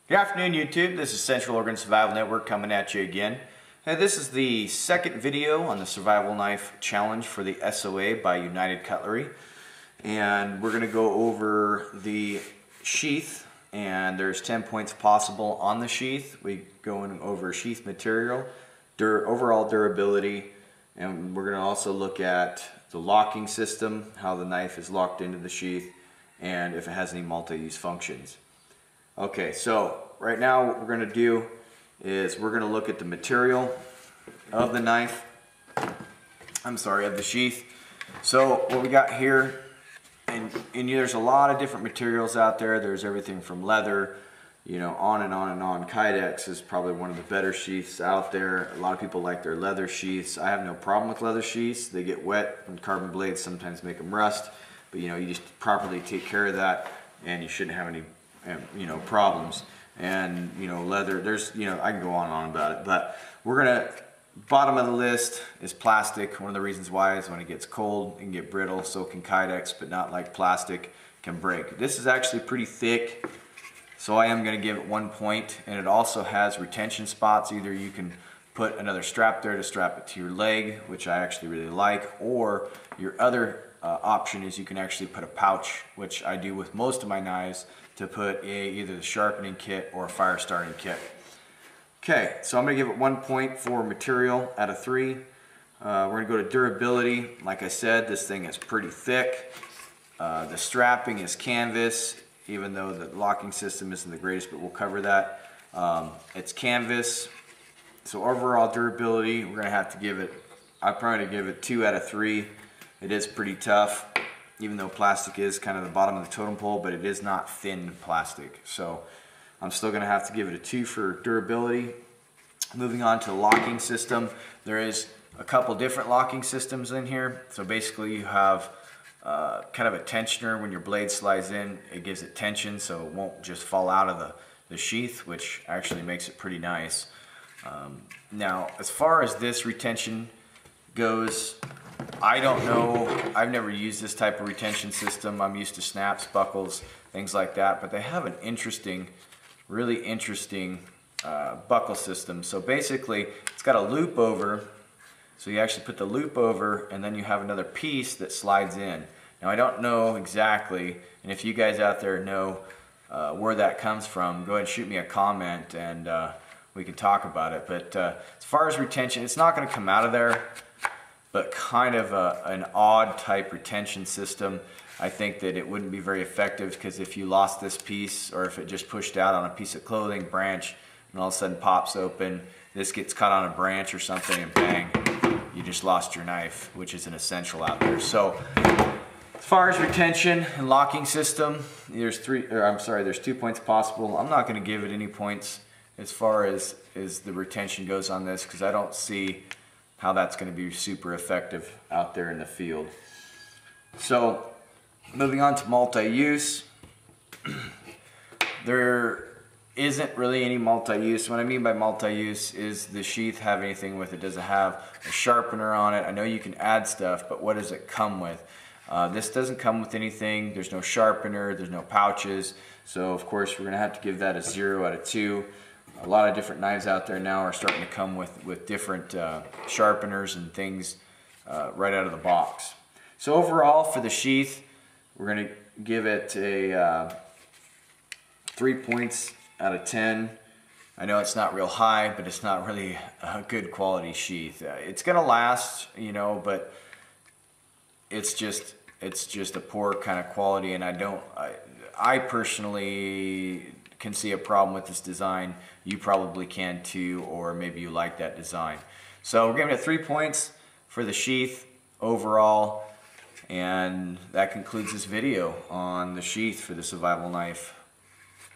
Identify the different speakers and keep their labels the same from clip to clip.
Speaker 1: Good afternoon, YouTube. This is Central Oregon Survival Network coming at you again. Hey, this is the second video on the Survival Knife Challenge for the SOA by United Cutlery. And we're going to go over the sheath, and there's 10 points possible on the sheath. We're going over sheath material, overall durability, and we're going to also look at the locking system, how the knife is locked into the sheath, and if it has any multi-use functions. Okay, so right now what we're going to do is we're going to look at the material of the knife, of the sheath. So what we got here, and there's a lot of different materials out there. There's everything from leather, on and on and on. Kydex is probably one of the better sheaths out there. A lot of people like their leather sheaths. I have no problem with leather sheaths. They get wet and carbon blades sometimes make them rust, but you just properly take care of that and you shouldn't have any problems. And leather, there's I can go on and on about it, but we're gonna, bottom of the list is plastic. One of the reasons why is when it gets cold it can get brittle, so can Kydex, but not like plastic, can break. This is actually pretty thick, so I am going to give it 1 point, and it also has retention spots. Either you can put another strap there to strap it to your leg, which I actually really like, or your other option is you can actually put a pouch, which I do with most of my knives, to put either the sharpening kit or a fire starting kit. Okay, so I'm going to give it 1 point for material out of 3. We're going to go to durability. Like I said, this thing is pretty thick. The strapping is canvas, even though the locking system isn't the greatest, but we'll cover that. It's canvas. So overall durability, we're going to have to give it, I'm probably going to give it 2 out of 3. It is pretty tough, even though plastic is kind of the bottom of the totem pole, but it is not thin plastic. So I'm still going to have to give it a 2 for durability. Moving on to the locking system, there is a couple different locking systems in here. So basically you have kind of a tensioner. When your blade slides in, it gives it tension so it won't just fall out of the sheath, which actually makes it pretty nice. Now, as far as this retention goes, I don't know, I've never used this type of retention system. I'm used to snaps, buckles, things like that, but they have an interesting, really interesting buckle system. So basically, it's got a loop over, so you actually put the loop over and then you have another piece that slides in. Now I don't know exactly, and if you guys out there know where that comes from, go ahead and shoot me a comment and we can talk about it. But as far as retention, it's not going to come out of there, but kind of an odd type retention system. I think that it wouldn't be very effective, because if you lost this piece, or if it just pushed out on a piece of clothing, branch, and all of a sudden pops open, this gets cut on a branch or something, and bang, you just lost your knife, which is an essential out there. So as far as retention and locking system, there's 2 points possible. I'm not going to give it any points as far as the retention goes on this, because I don't see how that's going to be super effective out there in the field. So moving on to multi-use, there isn't really any multi-use. What I mean by multi-use is the sheath have anything with it. Does it have a sharpener on it? I know you can add stuff, but what does it come with? This doesn't come with anything. There's no sharpener, there's no pouches, so of course we're going to have to give that a 0 out of 2. A lot of different knives out there now are starting to come with different sharpeners and things right out of the box. So overall for the sheath, we're going to give it a 3 points out of 10. I know it's not real high, but it's not really a good quality sheath. It's going to last, but it's just a poor kind of quality, and I personally can see a problem with this design. You probably can too, or maybe you like that design. So we're giving it 3 points for the sheath overall, and that concludes this video on the sheath for the Survival Knife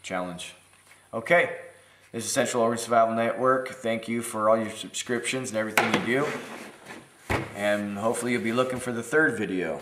Speaker 1: Challenge. Okay, this is Central Oregon Survival Network. Thank you for all your subscriptions and everything you do, and hopefully you'll be looking for the third video.